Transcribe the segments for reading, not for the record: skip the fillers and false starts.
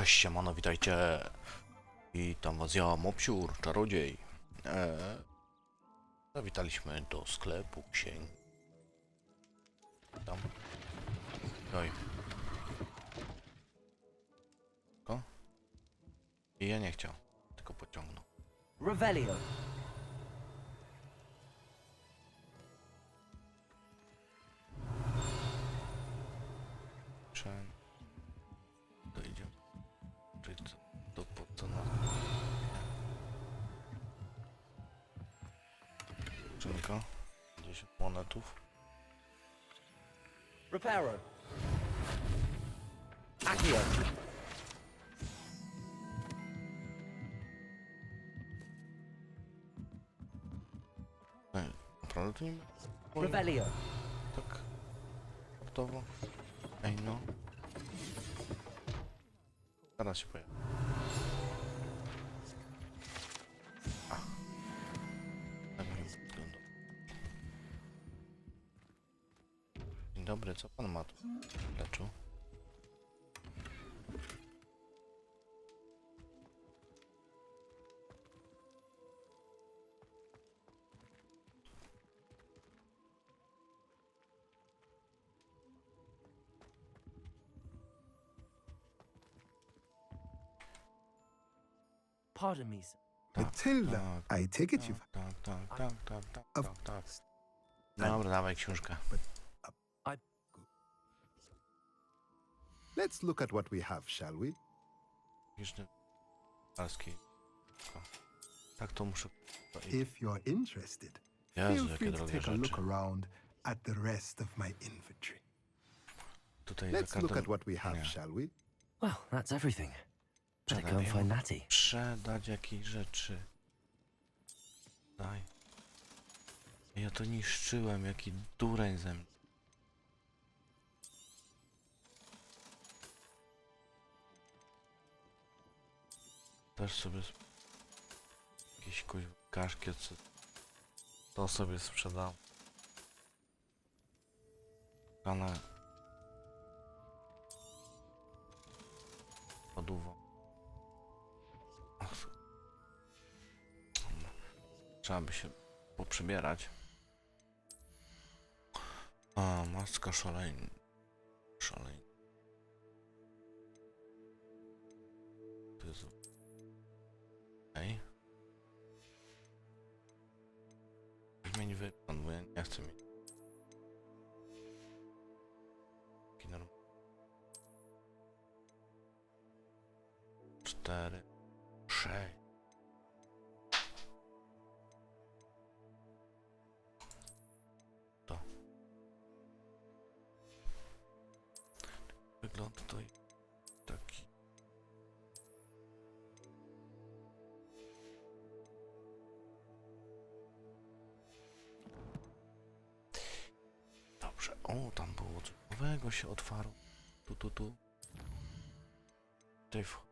Cześć, siemano, witajcie. Witam was, ja, Mopsiur, czarodziej. Zawitaliśmy do sklepu księg. Tam. Oj. Ko? I ja nie chciał, tylko pociągnął. Revelio. To idziemy. Czyli co? To po co na... Skrzynka. 10 monetów. Reparo. Accio. Ej, naprawdę to nie ma? Revelio. Tak. Gotowo. Ej no. Zaraz się pojawi. Tak mi wygląda. Dzień dobry, co pan ma tu? Leczył? Pardon me, sir. Matilda, I take it you've... Tak. Dobra, dawaj książkę. Let's look at what we have, shall we? Magiczny palski. Tak to muszę... If you're interested, Jezu, feel jakie free to drogie take a look rzeczy. around at the rest of my inventory. Tutaj za Let's look każdym... at what we have, Nie. shall we? Well, that's everything. Better go and Sprzedaj find Natty. Sprzedać jakieś rzeczy. Daj. Ja to niszczyłem, jaki dureń ze mnie. Też sobie jakieś kaszki, co to sobie sprzedam. Kanę podówą. Trzeba by się poprzebierać. A, maska szaleń. To jest... Ej. Zmień wygląd, bo ja nie chcę mieć. Taki normalny. 4, 6. To. Wygląd to taki. Dobrze. O, tam było coś nowego się otwarło. Tu. Tutaj w...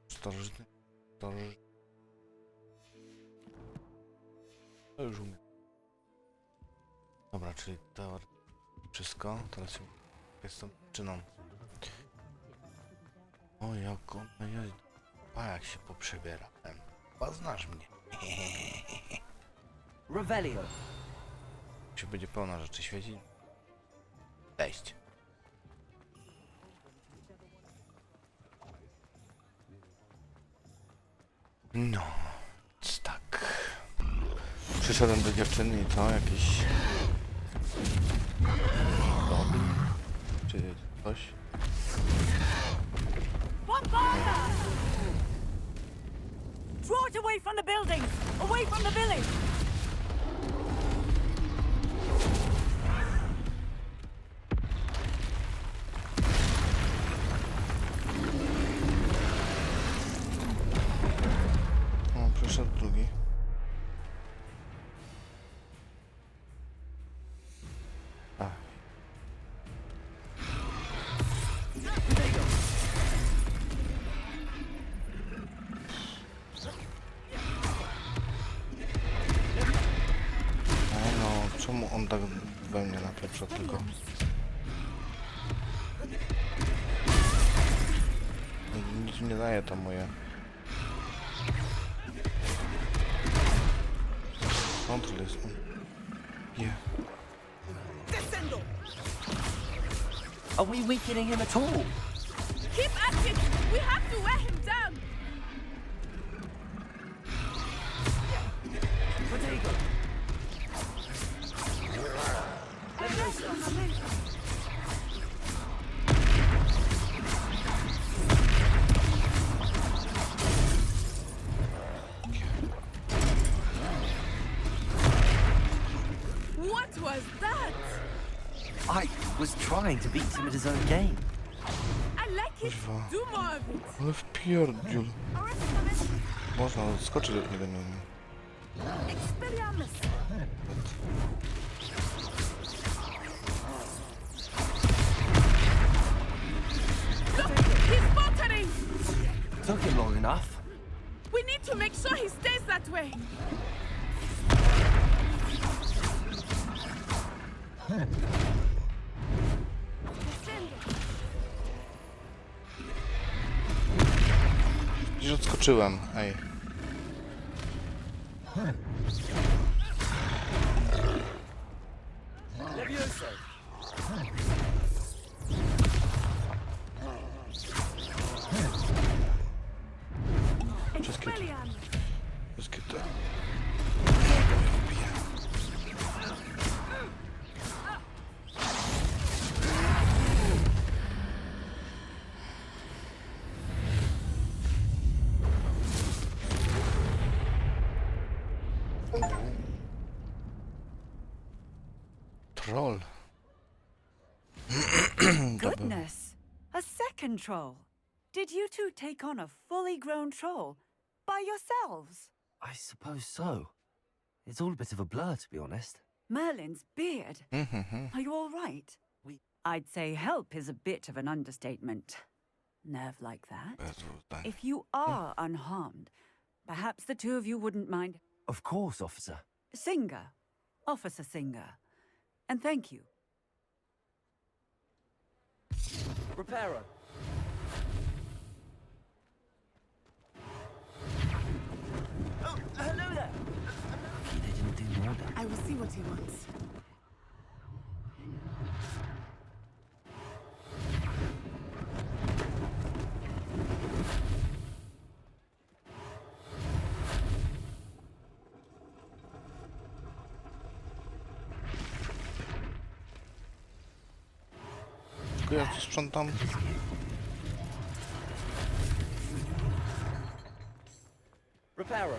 Starożytny. To już umiem. Dobra, czyli to wszystko. Teraz się jestem czyną. O, jak ona jest. A jak się poprzebierałem. Chyba znasz mnie. Revelio. Się będzie pełna rzeczy świecić. Cześć. No, więc tak. Przyszedłem do dziewczyny i co? Jakiś... lody? Czy coś? What fire! Draw it away from the buildings! Away from the village! O, przyszedł drugi. A. Czemu on tak we mnie napieprza tylko? Nic nie daje to moje. Kontrol jest. Nie. Are we weakening him at all? Keep at it! We have to wear him down! Potato! What was that? I was trying to beat him at his own game. I like it. Kurwa. Do more of it. Ale wpierdziul. Alright, Thomas. Można skoczyć do niego. Expelliarmus. Look! He's faltering! Took him long enough. We need to make sure he stays that way. Gdzieś odskoczyłem, ej. Levioso! Wszystkie te. Expelliarmus. Wszystkie te. Troll. Goodness! A second troll. Did you two take on a fully grown troll by yourselves? I suppose so. It's all a bit of a blur, to be honest. Merlin's beard. Are you all right? I'd say help is a bit of an understatement. Nerve like that. If you are unharmed, perhaps the two of you wouldn't mind. Of course, officer. Singer. Officer Singer. And thank you. Reparo. Oh, hello there. Lucky they didn't do more damage. I will see what he wants. Ja tu sprzątam. Reparo.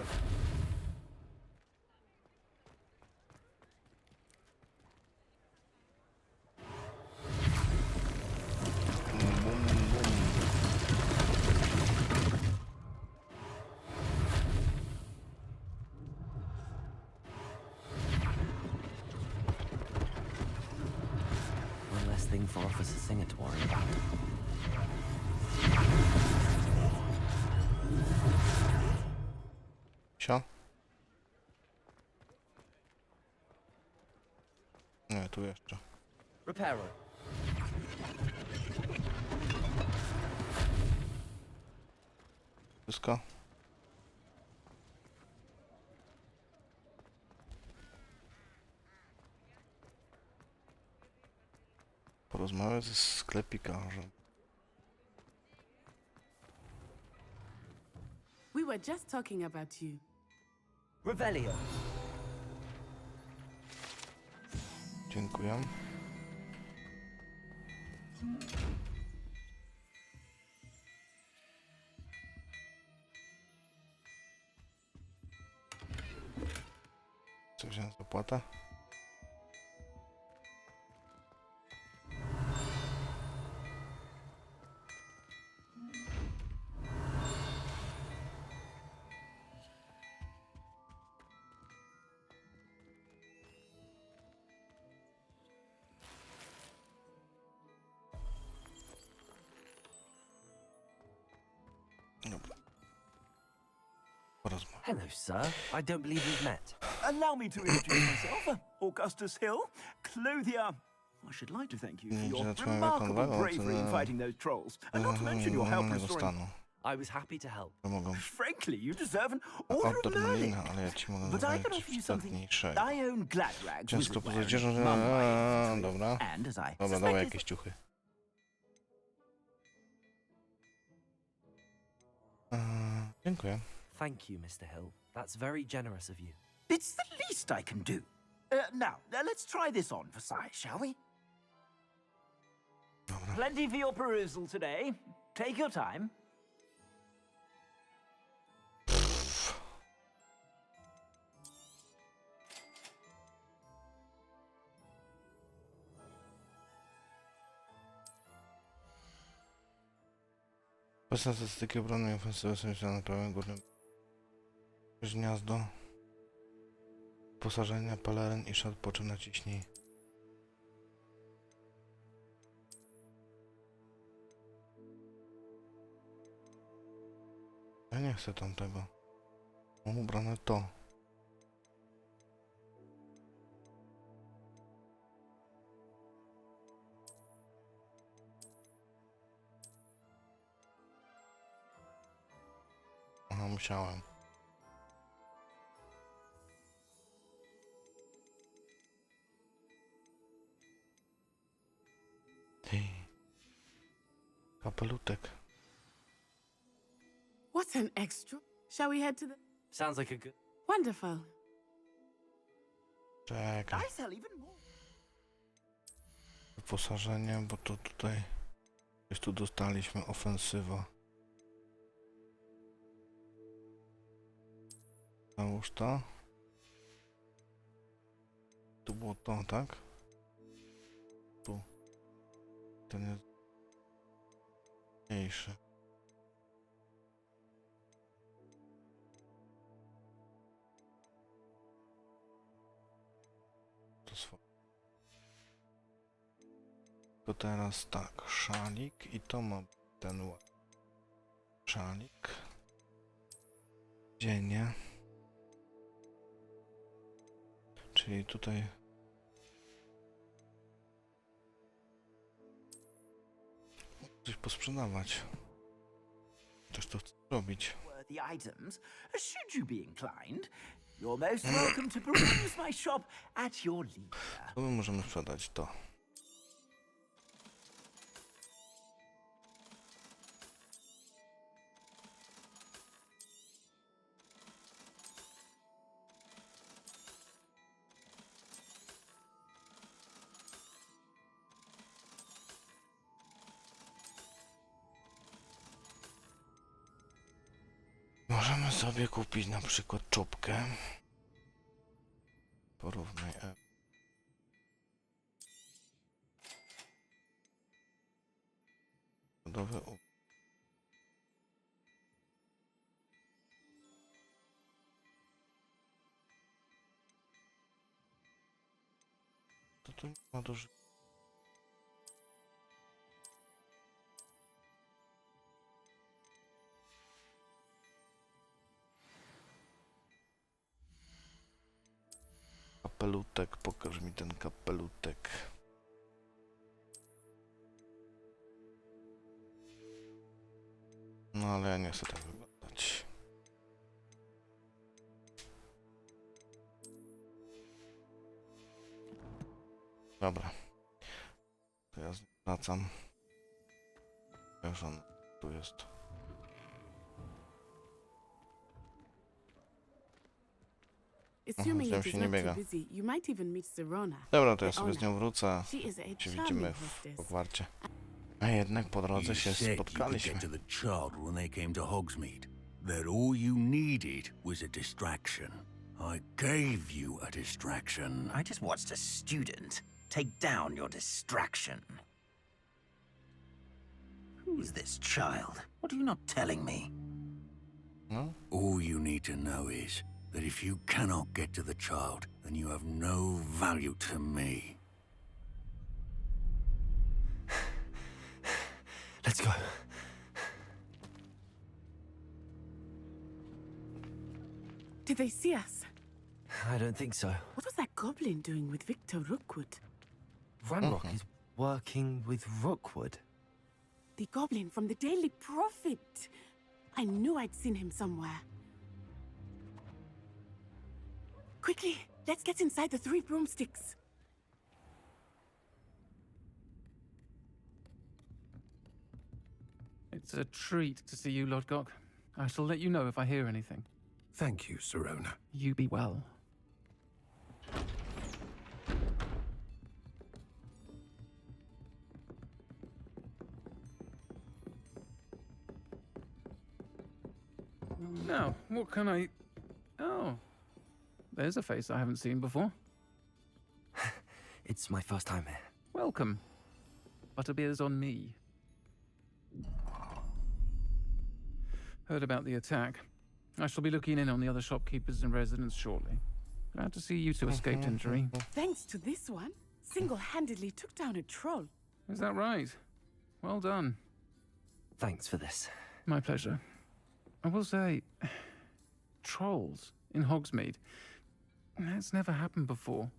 One less thing for Officer Singer to worry about. Sio? Nie, tu jeszcze. Reparo. Wszystko? Porozmawiać ze sklepikarzem. We were just talking about you. Revelio. Dziękuję. Co wziąłem za opłatę? Dobra. Porozmawiam. Hello, sir. I don't believe we've met. Allow me to introduce myself. Augustus Hill, clothier. I should like to thank you for your remarkable bravery in fighting those trolls, and not to mention your help restoring... I was happy to help. Frankly, you deserve an order of learning. But I can offer you something. I own glad rags. Ciężko powiedzieć, że... Dobra. Dobra, dawaj jakieś ciuchy. Dziękuję. Thank you, Mr. Hill. That's very generous of you. It's the least I can do. Now, let's try this on for size, shall we? Dobra. Plenty for your perusal today. Take your time. Obecne statystyki obrony i ofensywy są jeszcze na prawym górnym gniazdo. Wyposażenia, peleryn i szat, po czym naciśnij. Ja nie chcę tamtego. Mam ubrane to. Aha, musiałem. Kapelutek. What an extra. Shall we head to the... Sounds like a good... Wonderful. Czekaj. I sell even more. Wyposażenie, bo to tutaj... Już tu dostaliśmy ofensywa. Załóż to. Tu było to, tak? Tu. Ten jest mniejszy. To swoje. To teraz tak, szalik i to ma ten ład. Szalik. Dziennie. Czyli tutaj coś posprzedawać. Coś to chcę robić. The items, should you be inclined, you're most welcome to peruse my shop at your leisure. To my możemy sprzedać to. Możemy sobie kupić na przykład czopkę. Porównaj. Godowy to tu nie ma dużo. Kapelutek, pokaż mi ten kapelutek. No ale ja nie chcę tak wyglądać. Dobra. To ja wracam. Już on tu jest. Assuming Tam it się is nie not biega. too busy, you might even meet Serona. Dobra, to the ja sobie z owner. nią wrócę. She is a Się charming widzimy w hostess. Hogwarcie. A jednak po drodze się You said you could spotkaliśmy. get to the child when they came to Hogsmeade. That all you needed was a distraction. I gave you a distraction. I just watched a student take down your distraction. Who is this child? What are you not telling me? No? All you need to know is that if you cannot get to the child, then you have no value to me. Let's go. Did they see us? I don't think so. What was that goblin doing with Victor Rookwood? Ranrock is working with Rookwood. The goblin from the Daily Prophet. I knew I'd seen him somewhere. Quickly, let's get inside the 3 broomsticks. It's a treat to see you, Lodgok. I shall let you know if I hear anything. Thank you, Sirona. You be well. Now, what can I... Oh, there's a face I haven't seen before. It's my first time here. Welcome. Butterbeer's on me. Heard about the attack. I shall be looking in on the other shopkeepers and residents shortly. Glad to see you two escaped injury. Thanks to this one, single-handedly took down a troll. Is that right? Well done. Thanks for this. My pleasure. I will say, trolls in Hogsmeade. That's never happened before.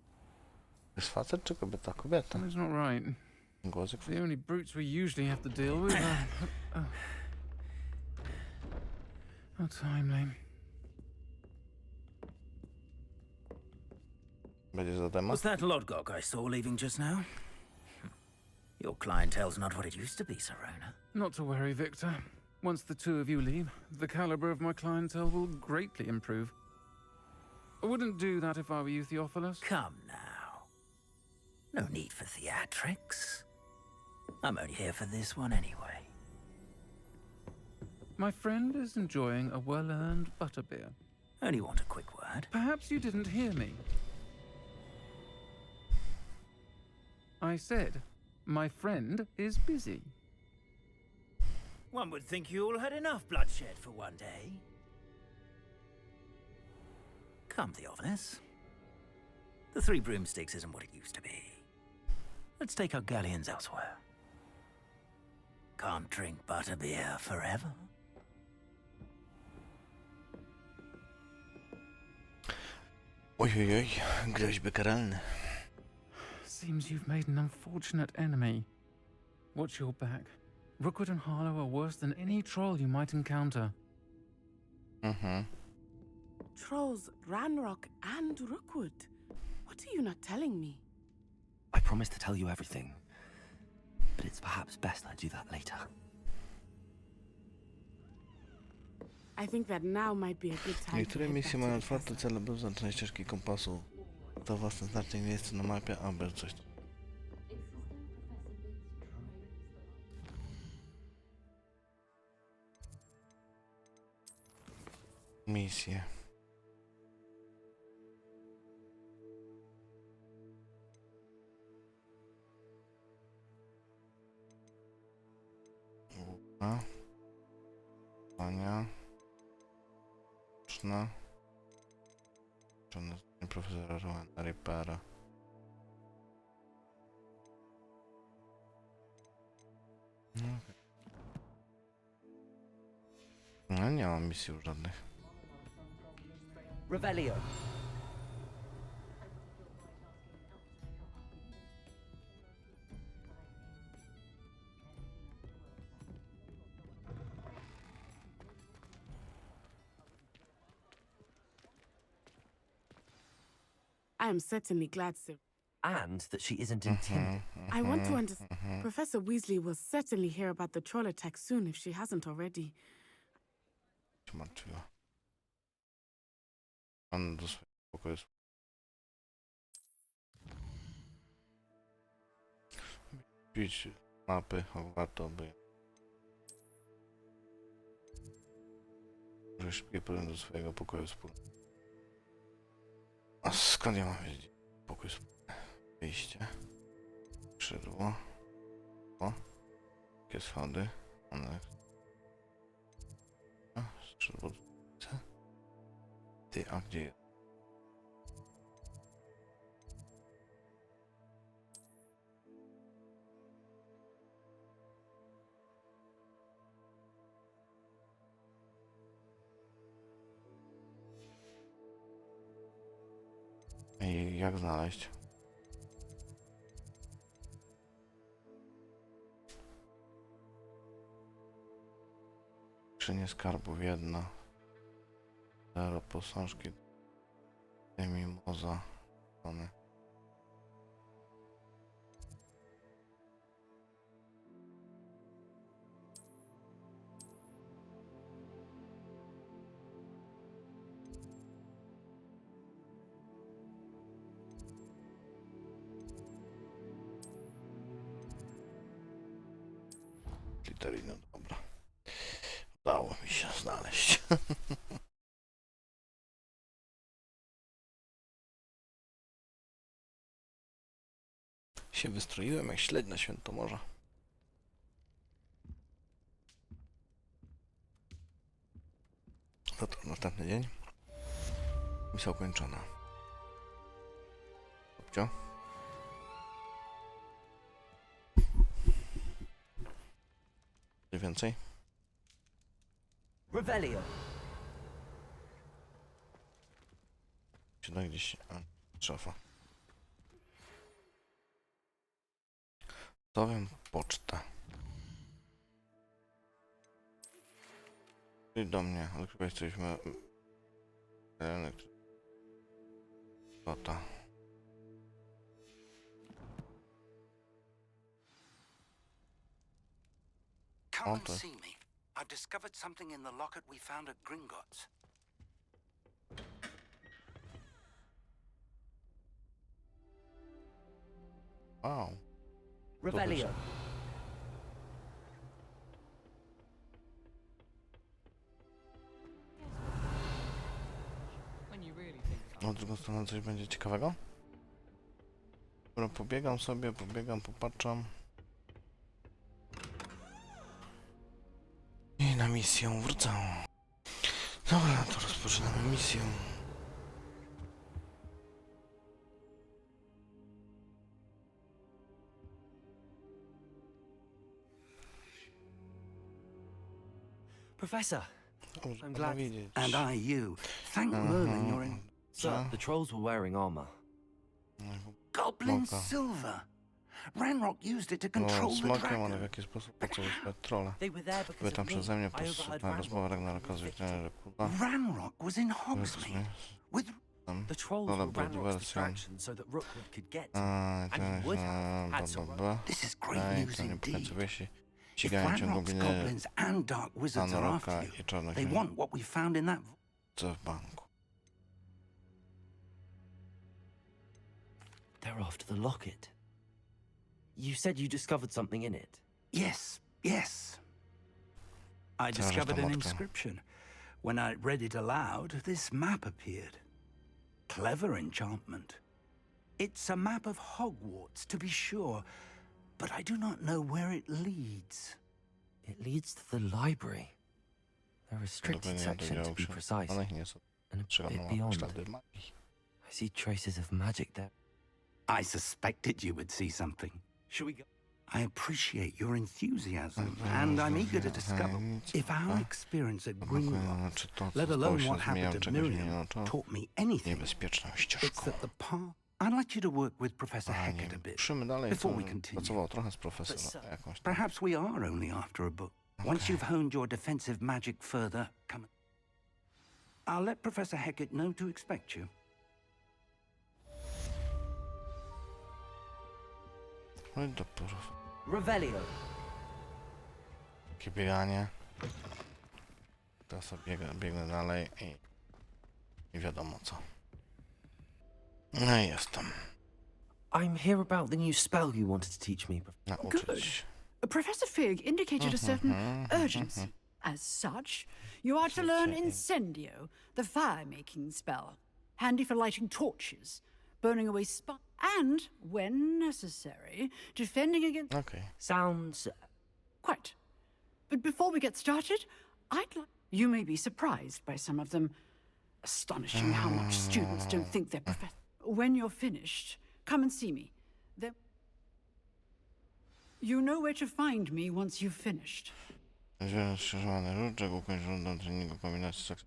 Jest facet czy kobieta? Kobieta. That's not right. Głosik. The only brutes we usually have to deal with are... How timely. Będzie za temat? Was that Lodgok I saw leaving just now? Your clientele's not what it used to be, Sirona. Not to worry, Victor. Once the two of you leave, the caliber of my clientele will greatly improve. I wouldn't do that if I were you, Theophilus. Come now. No need for theatrics. I'm only here for this one anyway. My friend is enjoying a well-earned butterbeer. Only want a quick word. Perhaps you didn't hear me. I said, my friend is busy. One would think you all had enough bloodshed for one day. Come, Theophilus. The 3 broomsticks isn't what it used to be. Let's take our galleons elsewhere. Can't drink butterbeer forever. Ojojoj, groźby karalne. Seems you've made an unfortunate enemy. Watch your back. Rookwood and Harlow are worse than any troll you might encounter. Trolls, Ranrock, and Rookwood. What are you not telling me? I promise to tell you everything, but it's perhaps best I do that later. I think that now might be a good time. Niektóre misje mają otwarte cele bez znacznej ścieżki kompasu. To własne znaczne miejsce na mapie, a bez coś. Misje. Pania. Czna. Czna profesora Rowena Rippera. No nie mam misji już żadnych. Revelio. I am certainly glad, sir. And that she isn't intended. I want to understand. Professor Weasley will certainly hear about the troll attack soon if she hasn't already. Się martwiła. Pan do swojego pokoju. Pić mapy Hogwartu, by może szybkie powiem do swojego pokoju wspólnego. A skąd ja mam wiedzieć? Pokój wspólny. Wyjście. Skrzydło. O. Takie schody. One. A, skrzydło. Ty, a gdzie jest? jak znaleźć? Skrzynie skarbów jedna. 0 posążki. Mimoza. One. Literino, dobra. Udało mi się znaleźć. Się wystroiłem jak śledź na Świętomorza. No to następny dzień. Misja ukończona. Kopcio. Coś więcej? Revelio. Czy da gdzieś... szafa. Stawiam pocztę. I do mnie, ale chyba jesteśmy... Lota. Come and see me. I've discovered something in the locket we found at Gringotts. Wow. Revelio. Na drugą stronę coś będzie ciekawego? Dobra, pobiegam sobie, popatrzam. I na misję wrócę. Dobra, to rozpoczynamy misję. Professor, I'm glad. And I you. Thank Merlin you're in... Sir, the trolls were wearing armor. Goblin silver. Ranrock used it to control the smokiem, ale w dragon. jaki sposób potrzebuje trolla. They were there because Były of tam me. przeze mnie I overheard podsłuchana rozmowa Ragnaraka z Wiktorem Rekula. Ranrock was in Hogsmeade with... The trolls Trolle were były Ranrock's wersją. distraction so that Rookwood could get to him. To And he would have had some This is great news to nie indeed. pokazuję się. If Ścigają cię Ranrock's gobliny goblins and dark wizards are Ranrocka after i czarnych you, they want what we found in that... w banku. They're after the locket. You said you discovered something in it. Yes, yes. I discovered an inscription. When I read it aloud, this map appeared. Clever enchantment. It's a map of Hogwarts, to be sure, but I do not know where it leads. It leads to the library. A restricted section, to be precise. One nie są And a bit beyond. ślady magii. I see traces of magic there. I suspected you would see something. Shall we go? I appreciate your enthusiasm, and I'm eager to discover if our experience at Gringotts, let alone what happened to Miriam, taught me anything. Niebezpieczną It's ścieżką. that the path... I'd like you to work with Professor Hecat a bit. Ruszymy dalej, before co we continue. pracował trochę z profesorem jakąś tam. Perhaps we are only after a book. Once you've honed your defensive magic further, come... I'll let Professor Hecat know to expect you. No i do porów. Revelio. Takie bieganie. Teraz sobie biegnę dalej i wiadomo co. No i jestem. I'm here about the new spell you wanted to teach me. Nauczyć. Professor Fig indicated a certain urgency. As such, you are to learn Incendio, the fire-making spell. Handy for lighting torches, burning away and, when necessary, defending against... Okay. Sounds... Quite. But before we get started, I'd like... You may be surprised by some of them. Astonishing how much students don't think they're professors. When you're finished, come and see me. Then... You know where to find me once you've finished. Skrzyżowany różdżek, ukończ rundę treningu kombinacji seks.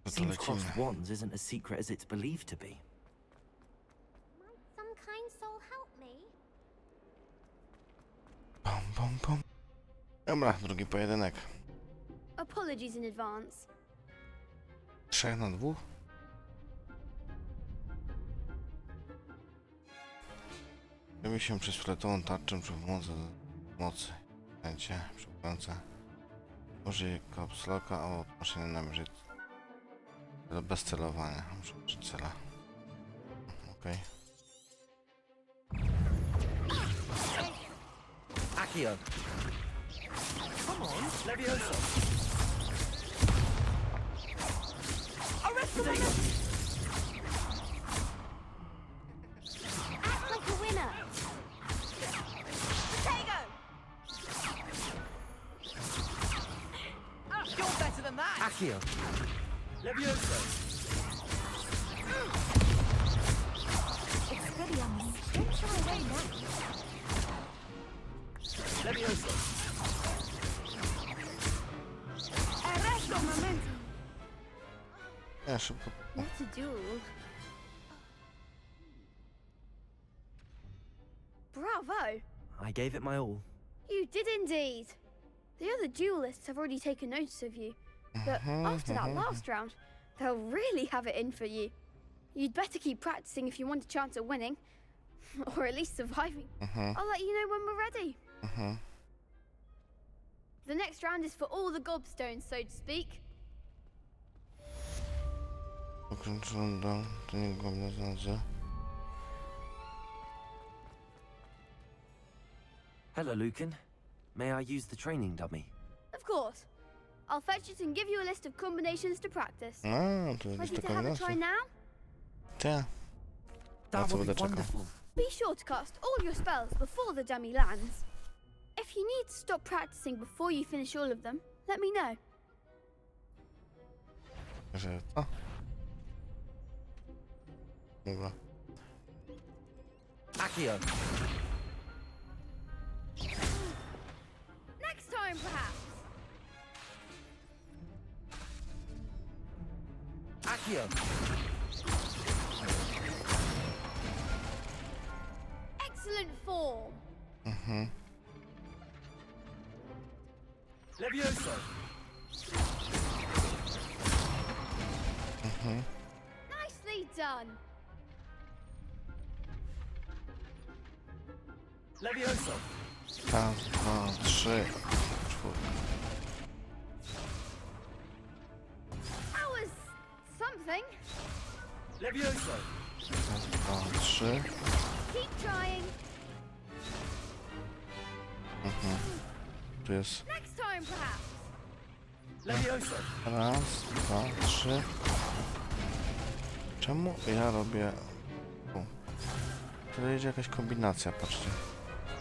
to Seems crossed lecimy. wands isn't as secret as it's believed to be. Might some kind soul help me? Pom, pom, pom. Dobra, drugi pojedynek. Apologies in advance. 3 na 2. Zajmij się przez fletową tarczę przy mocy. Pęcie, przypłynące. Użyj kapslocka albo maszyny namierzyć. Bez celowania. Muszę użyć cela. Okej. Accio. Come on, Levioso. Arrest the winner! Act like a winner! Potato! You're better than that. Accio. Levioso. Expelliarmus, don't shy away now. Levioso. Arrest the momentum! Ja szybko. What a duel. Bravo! I gave it my all. You did indeed. The other duelists have already taken notice of you, but after that last round, they'll really have it in for you. You'd better keep practicing if you want a chance at winning, or at least surviving. I'll let you know when we're ready. The next round is for all the gobstones, so to speak. Hello, Lucan. May I use the training dummy? Of course. I'll fetch it and give you a list of combinations to practice. A, to jest Ready taka to have a nazwa. try now? Tak. That co would będę be czekał. wonderful. Be sure to cast all your spells before the dummy lands. If you need to stop practicing before you finish all of them, let me know. Że co? Dobra. Accio. Next time, perhaps. Accio. Excellent form. Levioso. Nicely done. Levioso. Raz, 2, 3, 4. That was something. Levioso. Raz, 2, 3. Keep trying. Tu jest Next time, perhaps. Levioso. raz, 2, 3. Czemu ja robię... Tu. Tu jedzie jakaś kombinacja, patrzcie.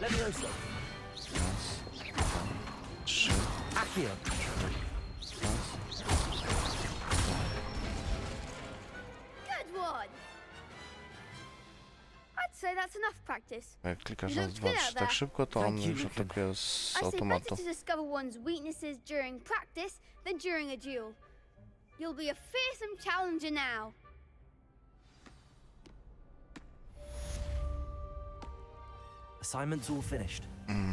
Levioso. Raz, 2, 3. Accio. Raz. Good one. I'd say that's enough practice. Jak klikasz raz, 2, 3 tak szybko, to on już atakuje z I say better automatu. to discover one's weaknesses during practice than during a duel. You'll be a fearsome challenger now. Assignment's all finished.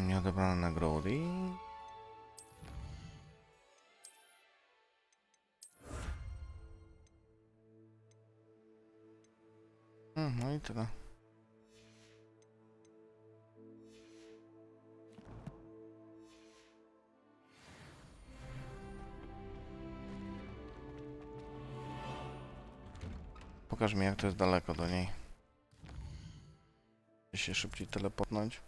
Nieodebrane nagrody. No i tyle. Pokaż mi, jak to jest daleko do niej. Chcę się szybciej teleportnąć.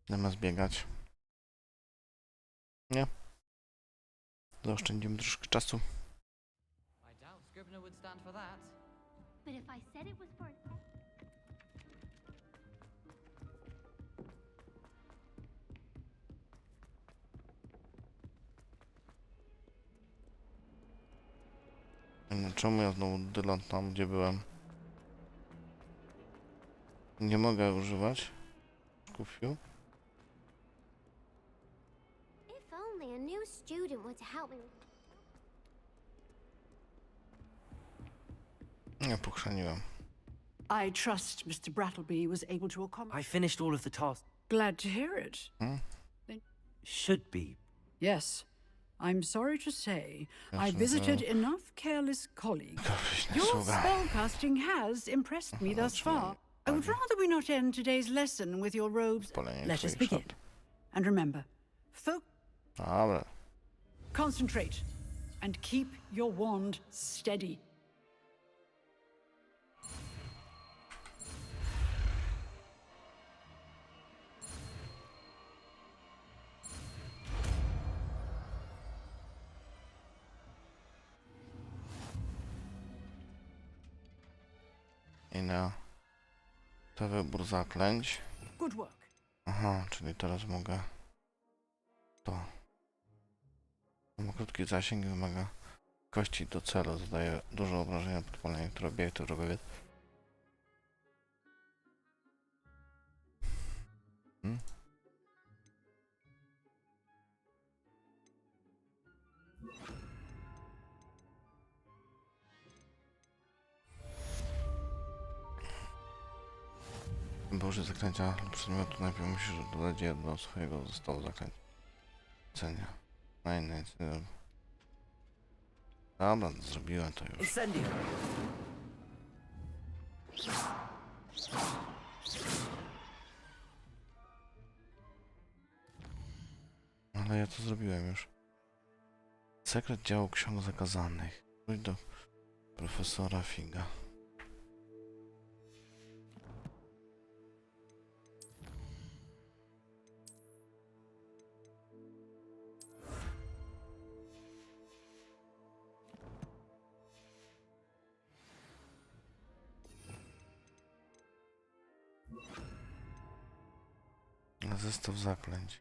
Zamiast biegać. Nie. Zaoszczędzimy troszkę czasu. I doubt Scrivener would stand for that. But if I said it was for... No, czemu ja znowu dylam tam, gdzie byłem? Nie mogę używać. Kufiu. If only a new student were to help me. Nie pochrzaniłem. I trust Mr. Brattleby was able to accommodate. I finished all of the tasks. Glad to hear it. Should be. Yes. I'm sorry to say, I visited enough careless colleagues. Your spellcasting has impressed me thus far. I would rather we not end today's lesson with your robes. Let us begin. And remember, Dobra. concentrate and keep your wand steady. I na to wybór zaklęć. Good work. Aha, czyli teraz mogę to. Ma krótki zasięg i wymaga kości do celu. Zadaje dużo obrażenia podpalenia, które obiekty wrogowie. By użyć zaklęcia lub przedmiotu, najpierw musisz dodać je do swojego zestawu zaklęć. Cenia. Dobra, zrobiłem to już. Ale ja to zrobiłem już. Sekret działu ksiąg zakazanych. Pójdź do profesora Figa. Zestaw zaklęć.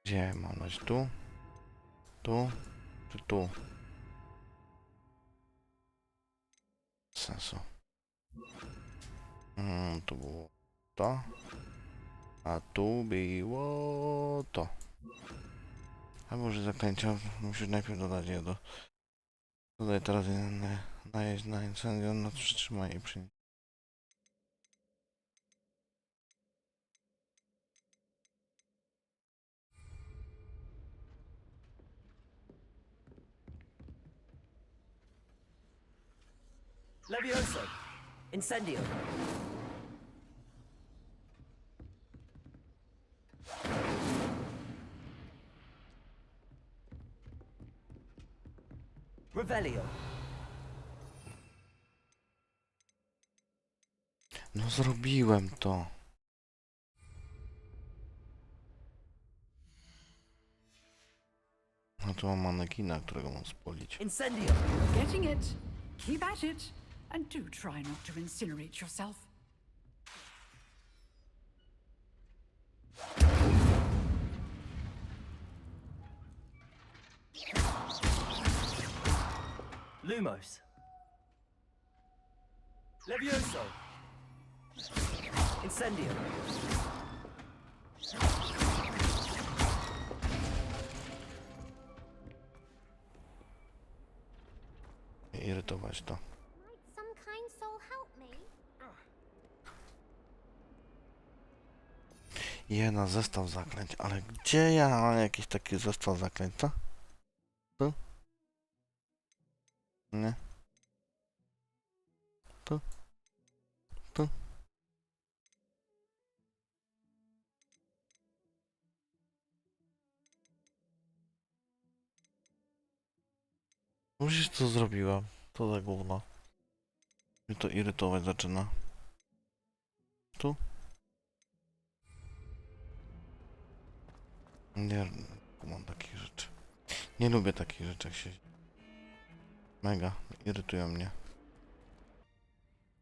Gdzie mam dać? Tu? Tu? Czy tu? Sensu. Tu było to. A tu było to. A może zaklęcia musisz najpierw dodać je do... Dodaj teraz najeźdź na incendium, no przytrzymaj i przynieś. Levioso. Incendio. Revelio. No zrobiłem to. No to mam manekina, którego mam spolić. Incendio. Getting it. Keep at it. And do try not to incinerate yourself. Lumos. Levioso. Incendio. Irytować to. Might some kind soul help me? Na zestaw zaklęć, ale gdzie ja mam jakiś taki zestaw zaklęć, co? Tu? Nie. Tu? Tu? Musisz to zrobiłam. To za gówno. Mnie to irytować zaczyna. Tu? Nie mam takich rzeczy. Nie lubię takich rzeczy, jak się... Mega, irytują mnie.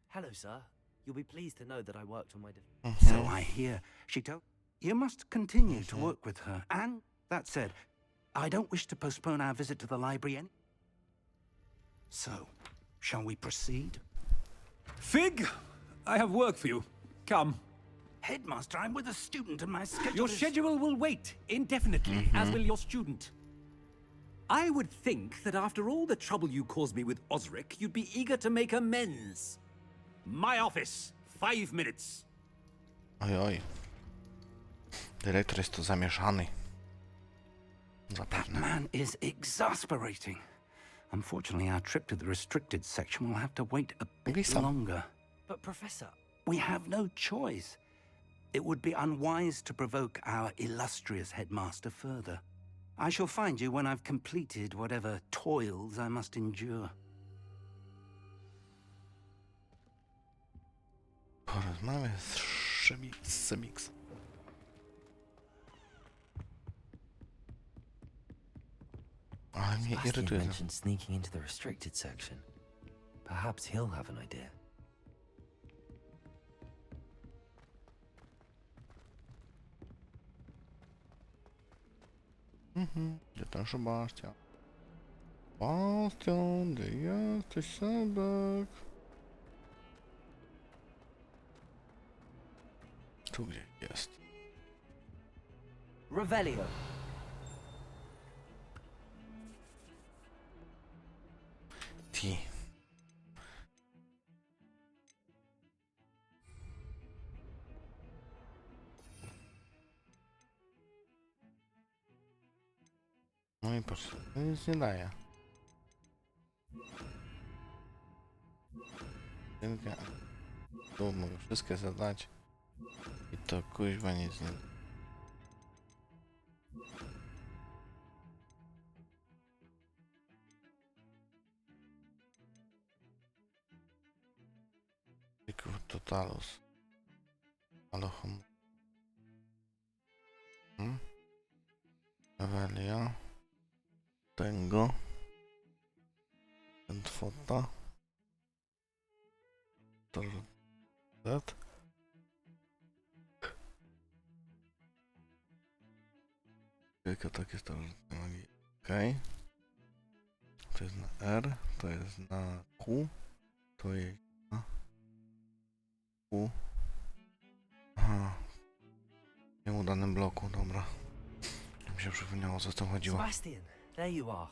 Hello, sir. You'll be pleased to know that I worked on my... So I hear. She told... You must continue to work with her. And, that said, I don't wish to postpone our visit to the library any... So, shall we proceed? Fig, I have work for you. Come. Headmaster, I'm with a student and my schedule Your is... schedule will wait indefinitely, as will your student. I would think that after all the trouble you caused me with Osric, you'd be eager to make amends. My office, 5 minutes. Oj, oj. Dyrektor jest tu zamieszany. That Zapewne. man is exasperating. Unfortunately, our trip to the restricted section will have to wait a bit longer. But, Professor... We have no choice. It would be unwise to provoke our illustrious headmaster further. I shall find you when I've completed whatever toils I must endure. Porozmawiamy z Szymix. Ale mnie Sebastian irytuje. mentioned sneaking into the restricted section. Perhaps he'll have an idea. Gdzie ten Sebastian? Sebastian, gdzie jesteś, Sebek? Tu gdzie jest? Revelio. Ti. No i patrz, to nic nie daje. Tu mogę wszystkie zadać. I to kuźwa nic nie... Totalus. Alohom. Evelia. Tego. Entfota. That. Kilka takie starożytne magii. Okej. To jest na R, to jest na Q, to jest na Q. Aha. W nieudanym bloku, dobra. Mi się przypomniało, co z tym chodziło. Sebastian, there you are.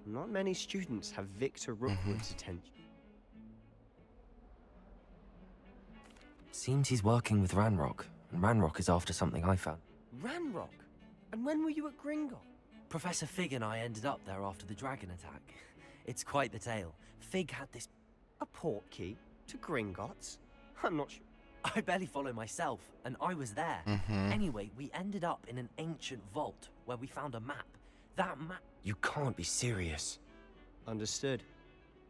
Not many students have Victor Rookwood's attention. Seems he's working with Ranrock, and Ranrock is after something I found. Ranrock? And when were you at Gringotts? Professor Fig and I ended up there after the dragon attack. It's quite the tale. Fig had this... A portkey? To Gringotts? I'm not sure. I barely follow myself, and I was there. Anyway, we ended up in an ancient vault where we found a map. That map... You can't be serious. Understood.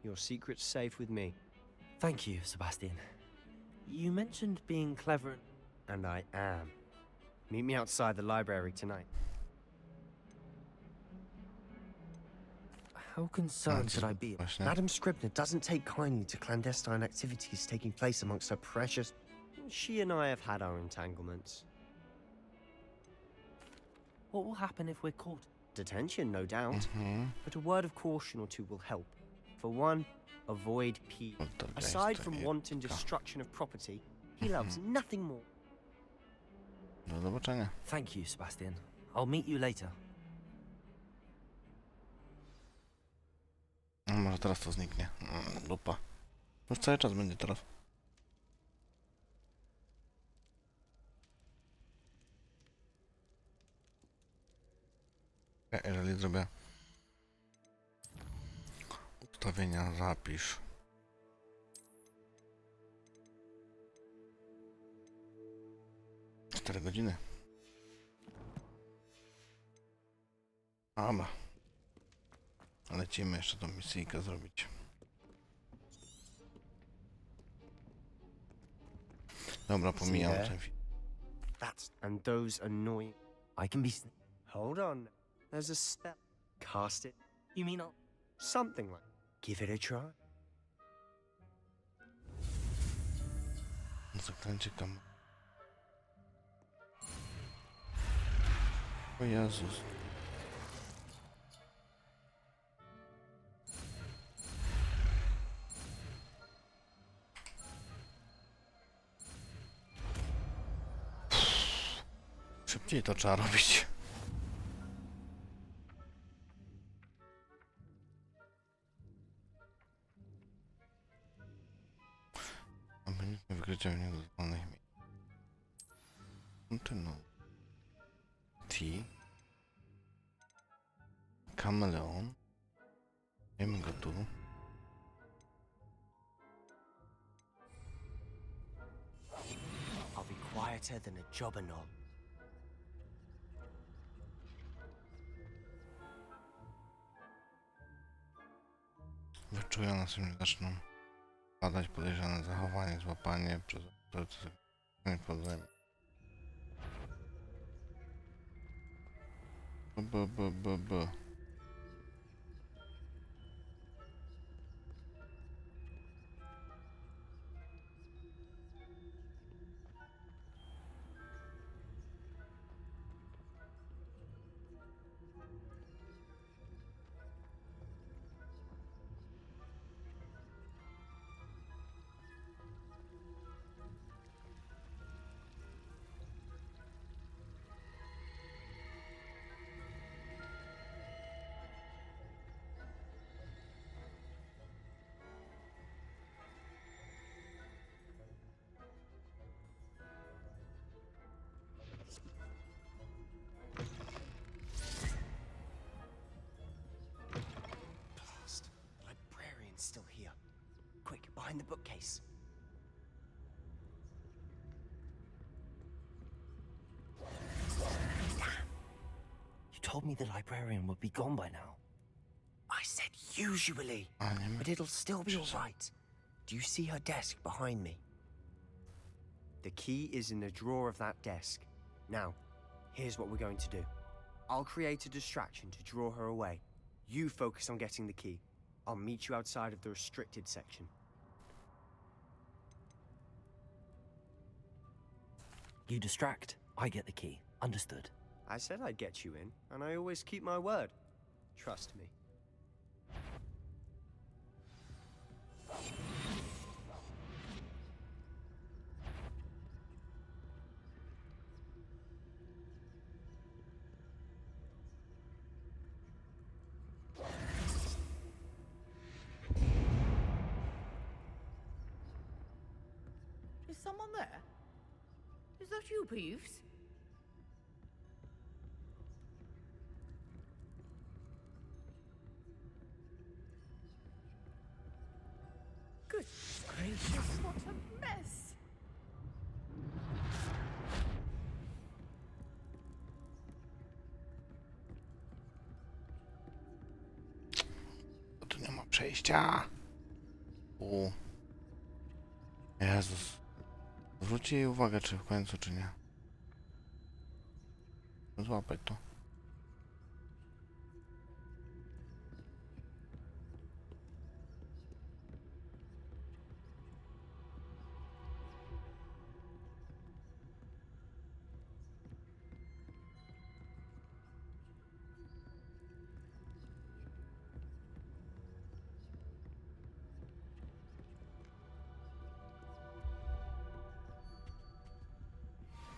Your secret's safe with me. Thank you, Sebastian. You mentioned being clever and I am. Meet me outside the library tonight. How concerned should I be? Madam Scribner doesn't take kindly to clandestine activities taking place amongst her precious... She and I have had our entanglements. What will happen if we're caught? Detention, no doubt. But a word of caution or two will help. For one, avoid P. Aside from wanton destruction of property, he loves nothing more. Do zobaczenia. Thank you, Sebastian. I'll meet you later. Może teraz to zniknie. Dupa. Już cały czas będzie teraz. Jeżeli zrobię ustawienia, zapisz. Cztery godziny. Dobra. Lecimy jeszcze tą misyjkę zrobić. Dobra, pomijam ten film. That's and those annoying. I can be... Hold on. There's a spell. Cast it. You mean I'll... Something like. Give it a try. Zaklęcie kam. O Jezus. Szybciej to trzeba robić. Obojętnie wykrycia w niedozwolonych miejsc. Kontynuuj. Kameleon. Wiemy go tu. I'll be quieter than a jobberknoll. Wyczują nas, że zaczną padać podejrzane zachowanie, złapanie przez problem. B. Still here. Quick, behind the bookcase. Damn. You told me the librarian would be gone by now. I said usually, but it'll still be all right. Do you see her desk behind me? The key is in the drawer of that desk. Now, here's what we're going to do. I'll create a distraction to draw her away. You focus on getting the key. I'll meet you outside of the restricted section. You distract, I get the key. Understood. I said I'd get you in, and I always keep my word. Trust me. Is someone there? Is that you, Peeves? Good gracious, what a mess! Tu nie ma przejścia. Jezus. Zwróćcie jej uwagę, czy w końcu, czy nie. Złapać to.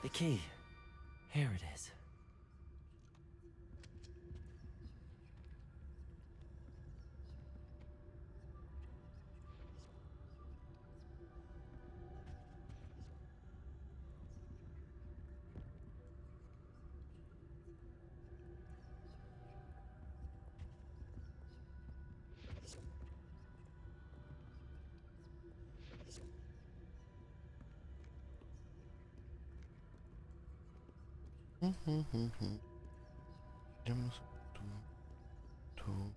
The key. Here it is. Idziemy tu.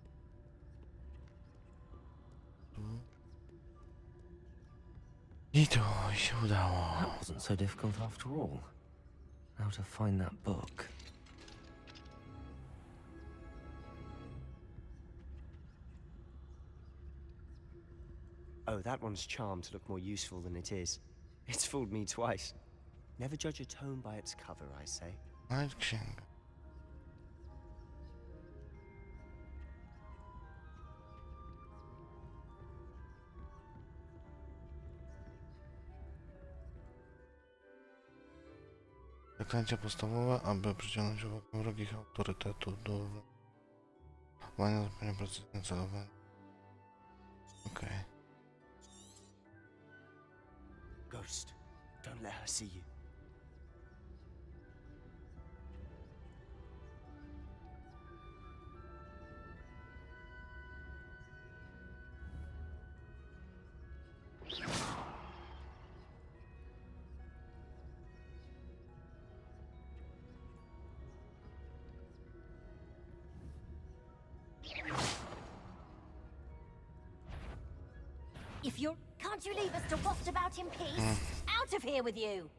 I to się udało. That wasn't so difficult after all. How to find that book? Oh, that one's charmed to look more useful than it is. It's fooled me twice. Never judge a tome by its cover, I say. Znajdź księgę. Zaklęcia podstawowe, aby przyciągnąć uwagę wrogich autorytetów do wywołania zupełnie precyzyjne celowe. Okej. Ghost, don't let her see you. If you're... Can't you leave us to waft about in peace? Out of here with you!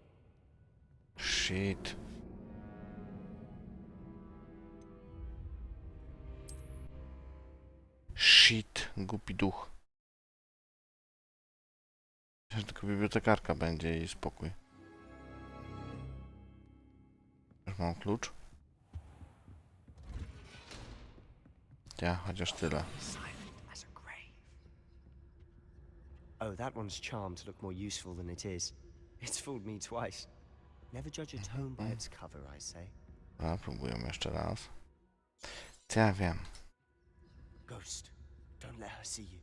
Shit. Shit, głupi duch. Myślę, że tylko bibliotekarka będzie i spokój. Już mam klucz. Ja, chociaż tyle. Oh, that one's charmed to look more useful than it is. It's fooled me twice. Never judge a tome by its cover, I say. Dobra, próbujemy jeszcze raz. Co ja wiem? Ghost, don't let her see you.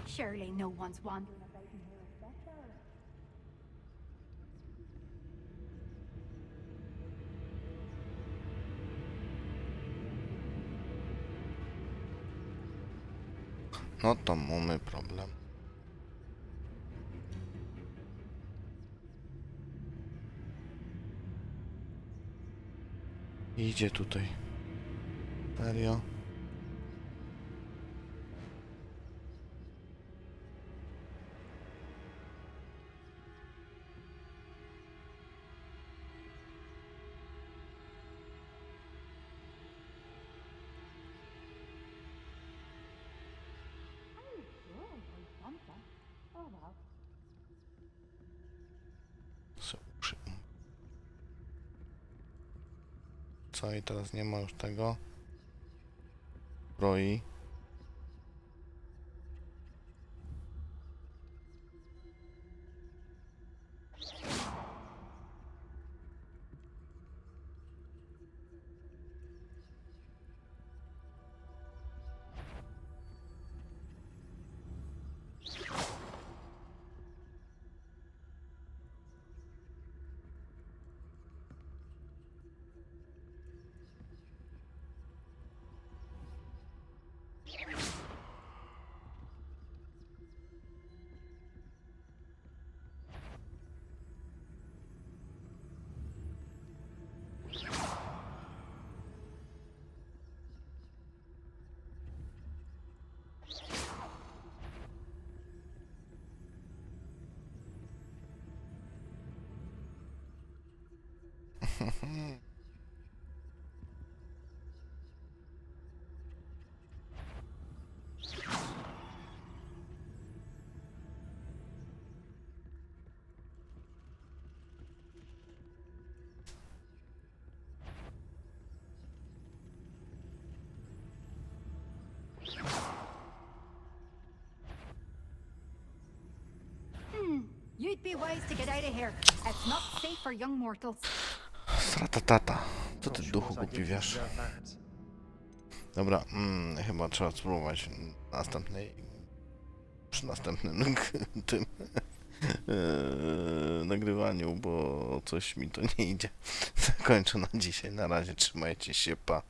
Surely no one's wandering about in here as better. No to mamy problem. Idzie tutaj. Serio? Co i teraz nie ma już tego. Broi. You'd be wise to get out of here. It's not safe for young mortals. Stratatata. Co ty duchu głupi wiesz? Dobra, chyba trzeba spróbować przy następnym tym nagrywaniu, bo coś mi to nie idzie. Zakończę na dzisiaj. Na razie, trzymajcie się, pa.